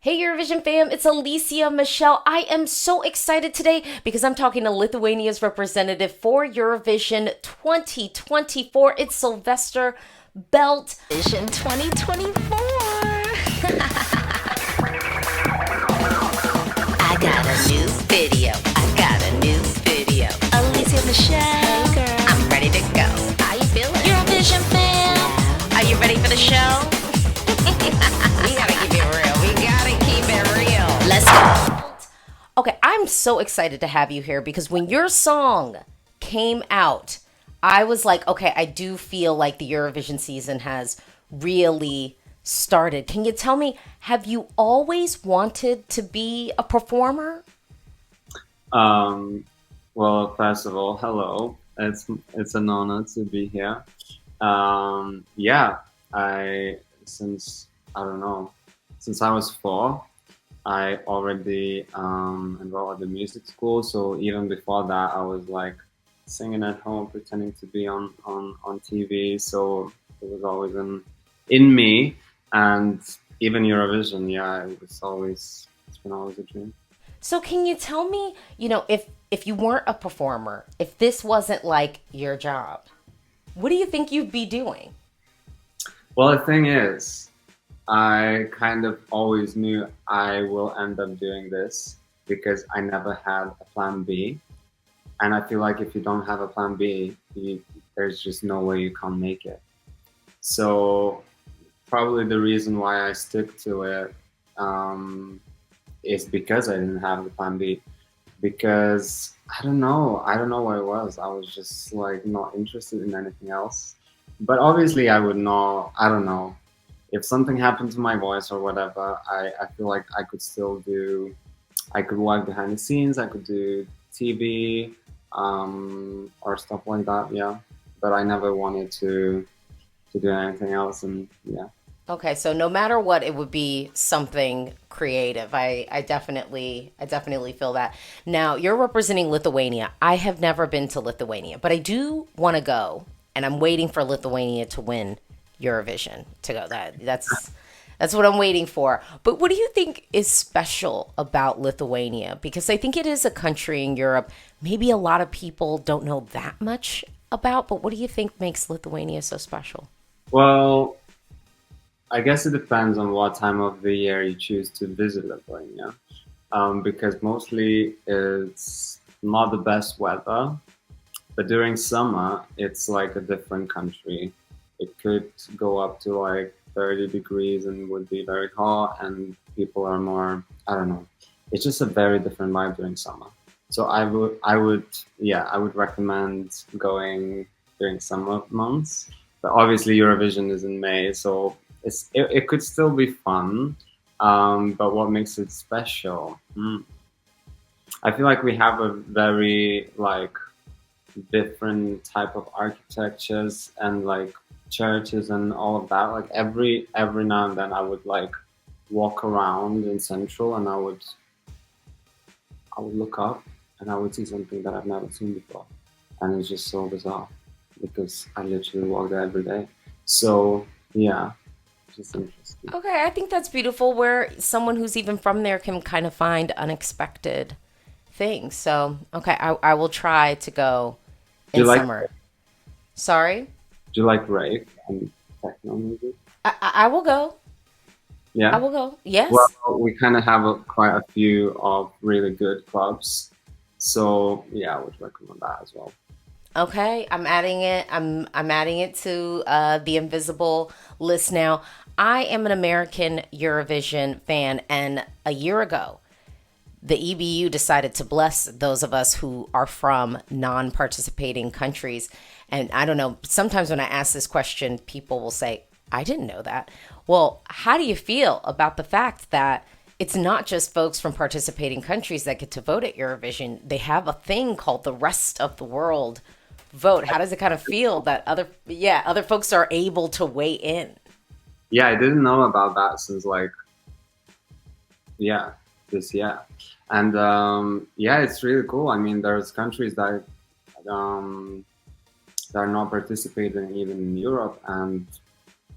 Hey Eurovision fam, it's Alicia Michelle. I am so excited today because I'm talking to Lithuania's representative for Eurovision 2024. It's Silvester Belt. Vision 2024. I got a new video. Alicia Michelle. Hey girl. I'm ready to go. How you feeling? Eurovision fam. Yeah. Are you ready for the show? We gotta keep it real. Let's go. Okay, I'm so excited to have you here because when your song came out, I was like, okay, I do feel like the Eurovision season has really started. Can you tell me, have you always wanted to be a performer? Um, well, first of all, hello. It's an honor to be here. Yeah, I since I don't know, since I was four, I already enrolled at the music school. So even before that, I was like singing at home, pretending to be on TV. So it was always in me, and even Eurovision. Yeah, it's been always a dream. So can you tell me, if you weren't a performer, if this wasn't like your job, what do you think you'd be doing? Well, the thing is, I kind of always knew I will end up doing this because I never had a plan B. And I feel like if you don't have a plan B, there's just no way you can't make it. So probably the reason why I stick to it is because I didn't have the plan B. Because I don't know what it was. I was just like not interested in anything else. But obviously, I would know. I don't know if something happened to my voice or whatever. I feel like I could still do. I could work behind the scenes. I could do TV or stuff like that. Yeah, but I never wanted to do anything else. And yeah. Okay, so no matter what, it would be something creative. I definitely feel that. Now, you're representing Lithuania. I have never been to Lithuania, but I do want to go, and I'm waiting for Lithuania to win Eurovision to go. That's what I'm waiting for. But what do you think is special about Lithuania? Because I think it is a country in Europe maybe a lot of people don't know that much about, but what do you think makes Lithuania so special? Well, I guess it depends on what time of the year you choose to visit Lithuania, because mostly it's not the best weather, but during summer it's like a different country. It could go up to like 30 degrees and would be very hot, and people are more, I don't know. It's just a very different vibe during summer. So yeah, I would recommend going during summer months. But obviously, Eurovision is in May, so it could still be fun. But what makes it special? I feel like we have a very like different type of architectures and like churches and all of that. Like every now and then, I would like walk around in Central, and I would look up and I would see something that I've never seen before, and it's just so bizarre because I literally walk there every day. So yeah, it's just interesting. Okay, I think that's beautiful where someone who's even from there can kind of find unexpected things. So, okay, I will try to go Do in you like summer. Sorry? do you like rave and techno music? I will go. I Yeah. will go. Well, Yes. we kind of have quite a few of really good clubs, so yeah, I would recommend that as well. Okay, I'm adding it. I'm adding it to the invisible list now. I am an American Eurovision fan, and a year ago, the EBU decided to bless those of us who are from non participating countries. And I don't know, sometimes when I ask this question, people will say, I didn't know that. Well, how do you feel about the fact that it's not just folks from participating countries that get to vote at Eurovision? They have a thing called the rest of the world vote. How does it kind of feel that other folks are able to weigh in? Yeah, I didn't know about that since like yeah this year, and yeah, it's really cool. I mean, there's countries um, that are not participating even in Europe, and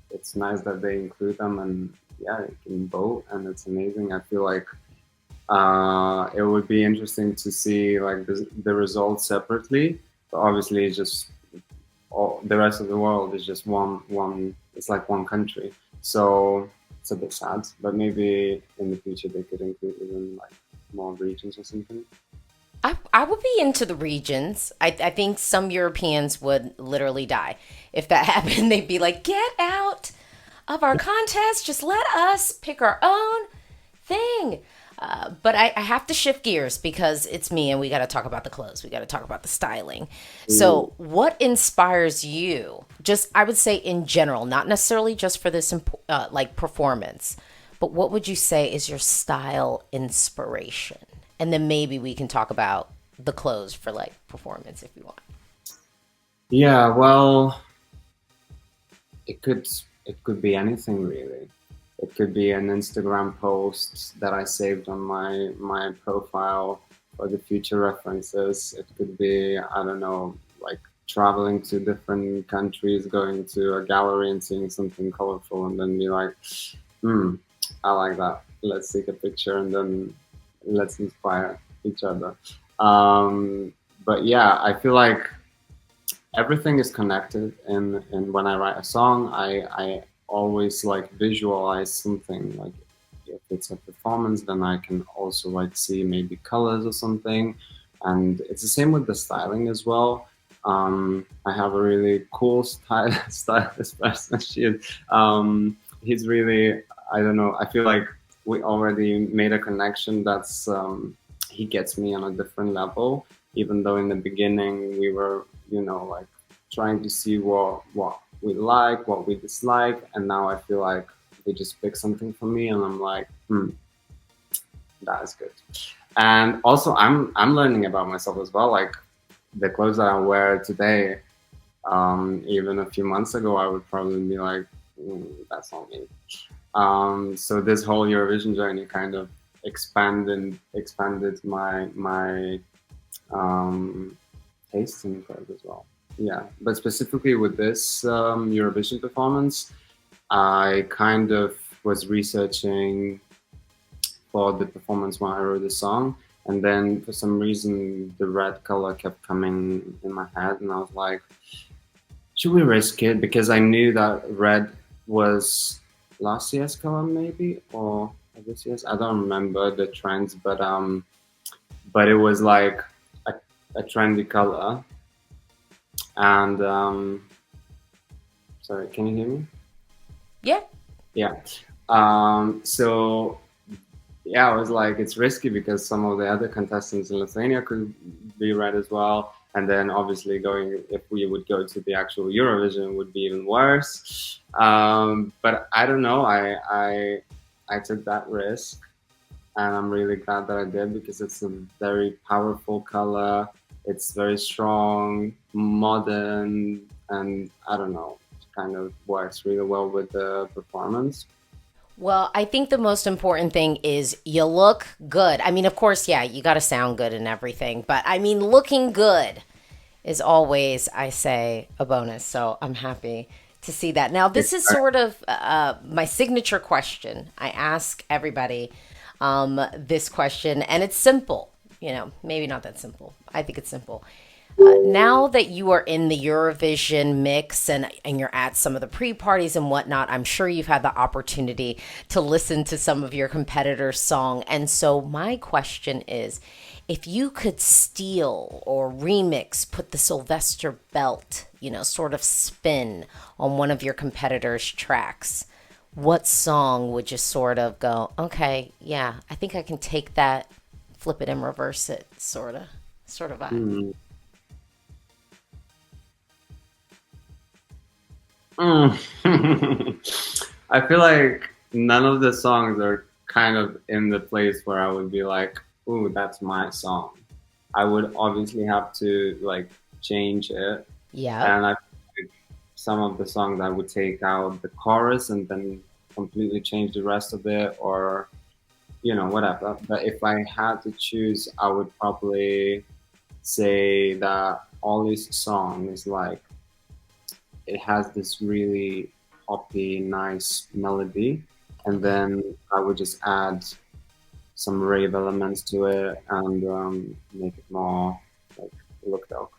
it's nice that they include them. And yeah, you can vote, and it's amazing. I feel like it would be interesting to see like the results separately. But obviously, it's just all the rest of the world is just one. It's like one country, so it's a bit sad. But maybe in the future they could include even like more regions or something. I would be into the regions. I think some Europeans would literally die if that happened. They'd be like, get out of our contest. Just let us pick our own thing. But I have to shift gears because it's me and we got to talk about the clothes. We got to talk about the styling. Mm. So, what inspires you? Just, I would say in general, not necessarily just for this like performance, but what would you say is your style inspiration? And then maybe we can talk about the clothes for like performance if you want. Yeah, well, it could it could be anything really. It could be an Instagram post that I saved on my profile for the future references. It could be, I don't know, like traveling to different countries, going to a gallery and seeing something colorful, and then be like, hmm, I like that. Let's take a picture and then let's inspire each other. Um, but yeah, I feel like everything is connected, and when I write a song, I always like visualize something. Like if it's a performance, then I can also like see maybe colors or something. And it's the same with the styling as well. I have a really cool stylist person. He's really, I don't know, I feel like we already made a connection that's he gets me on a different level, even though in the beginning we were, like trying to see what we like, what we dislike, and now I feel like they just pick something for me, and I'm like, that is good. And also, I'm learning about myself as well. Like the clothes that I wear today, even a few months ago, I would probably be like, that's not me. So this whole Eurovision journey kind of expanded my um, taste in clothes as well. Yeah, but specifically with this Eurovision performance, I kind of was researching for the performance when I wrote the song, and then for some reason the red color kept coming in my head, and I was like, should we risk it? Because I knew that red was last year's color, maybe, or this year's. I don't remember the trends, but it was like a, a trendy color, and sorry, can you hear me? Yeah. Yeah. So yeah, I was like, it's risky because some of the other contestants in Lithuania could be red as well. And then obviously if we would go to the actual Eurovision would be even worse. But I don't know. I took that risk, and I'm really glad that I did because it's a very powerful color. It's very strong, modern, and I don't know, it kind of works really well with the performance. Well, I think the most important thing is you look good. I mean, of course, yeah, you got to sound good and everything, but I mean, looking good is always, I say, a bonus. So I'm happy to see that. Now, this is sort of my signature question. I ask everybody this question, and it's simple. Maybe not that simple. I think it's simple. Now that you are in the Eurovision mix and you're at some of the pre parties and whatnot, I'm sure you've had the opportunity to listen to some of your competitors' song. And so, my question is if you could steal or remix, put the Silvester Belt, sort of spin on one of your competitors' tracks, what song would you sort of go, okay, yeah, I think I can take that, flip it and reverse it, sort of vibe? Mm. I feel like none of the songs are kind of in the place where I would be like, "Ooh, that's my song." I would obviously have to like change it, Yep. and I think some of the songs I would take out the chorus and then completely change the rest of it, or whatever. But if I had to choose, I would probably say that Ollie's song is like it has this really poppy, nice melody, and then I would just add some rave elements to it and make it more like Luktelk.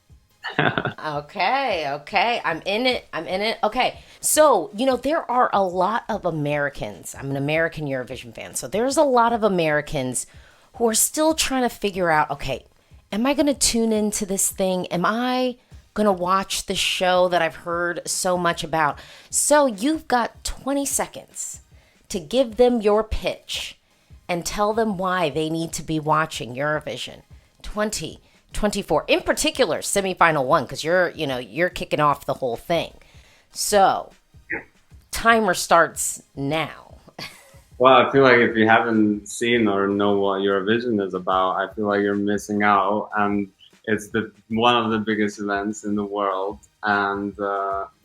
Okay, okay. I'm in it. I'm in it. Okay. So, there are a lot of Americans. I'm an American Eurovision fan. So, there's a lot of Americans who are still trying to figure out, okay, am I going to tune into this thing? Am I going to watch the show that I've heard so much about? So, you've got 20 seconds to give them your pitch and tell them why they need to be watching Eurovision 2024. In particular, semifinal one, because you're kicking off the whole thing. So, timer starts now. Well, I feel like if you haven't seen or know what Eurovision is about, I feel like you're missing out. And it's the one of the biggest events in the world. And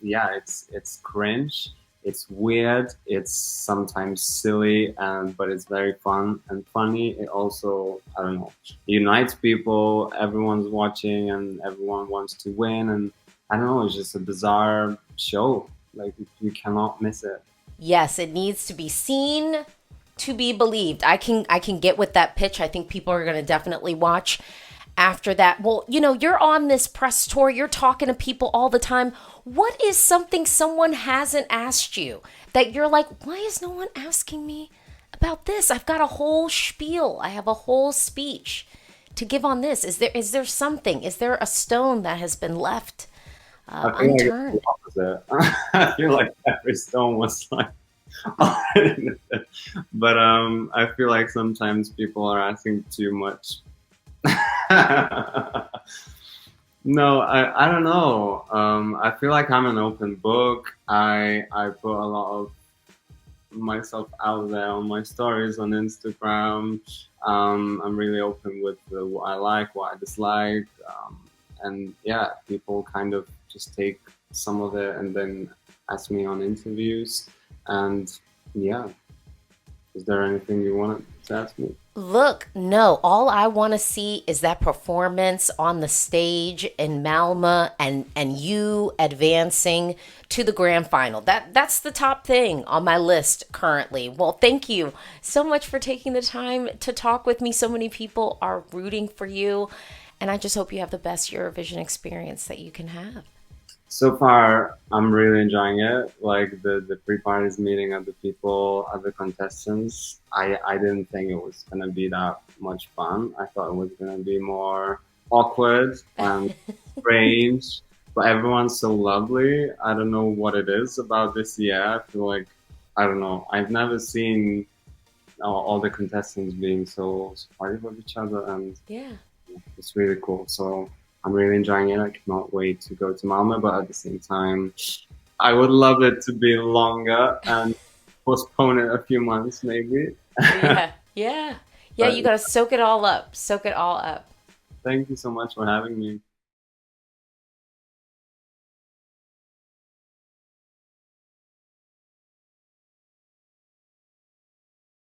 yeah, it's cringe. It's weird. It's sometimes silly, and but it's very fun and funny. It also, I don't know, unites people. Everyone's watching, and everyone wants to win. And I don't know, it's just a bizarre show. Like you cannot miss it. Yes, it needs to be seen to be believed. I can get with that pitch. I think people are going to definitely watch after that. Well, you're on this press tour. You're talking to people all the time. What is something someone hasn't asked you that you're like, why is no one asking me about this? I've got a whole spiel. I have a whole speech to give on this. Is there something? Is there a stone that has been left I feel like it's unturned? the opposite. I feel like every stone was like, but I feel like sometimes people are asking too much. No, I don't know. I feel like I'm an open book. I put a lot of myself out there on my stories on Instagram. I'm really open with what I like, what I dislike, and yeah, people kind of just take some of it and then ask me on interviews. And yeah, is there anything you wanted to ask me? Look, no, all I want to see is that performance on the stage in Malmö and you advancing to the grand final. That's the top thing on my list currently. Well, thank you so much for taking the time to talk with me. So many people are rooting for you, and I just hope you have the best Eurovision experience that you can have. So far, I'm really enjoying it. Like the pre-parties meeting of the people, of the contestants. I didn't think it was gonna be that much fun. I thought it was gonna be more awkward and strange. But everyone's so lovely. I don't know what it is about this year. I feel like I don't know. I've never seen all the contestants being so supportive of each other, and Yeah. it's really cool. So I'm really enjoying it. I cannot wait to go to Malmö, but at the same time, I would love it to be longer and postpone it a few months maybe. Yeah. Yeah. Yeah, But you got to soak it all up. Soak it all up. thank you so much for having me.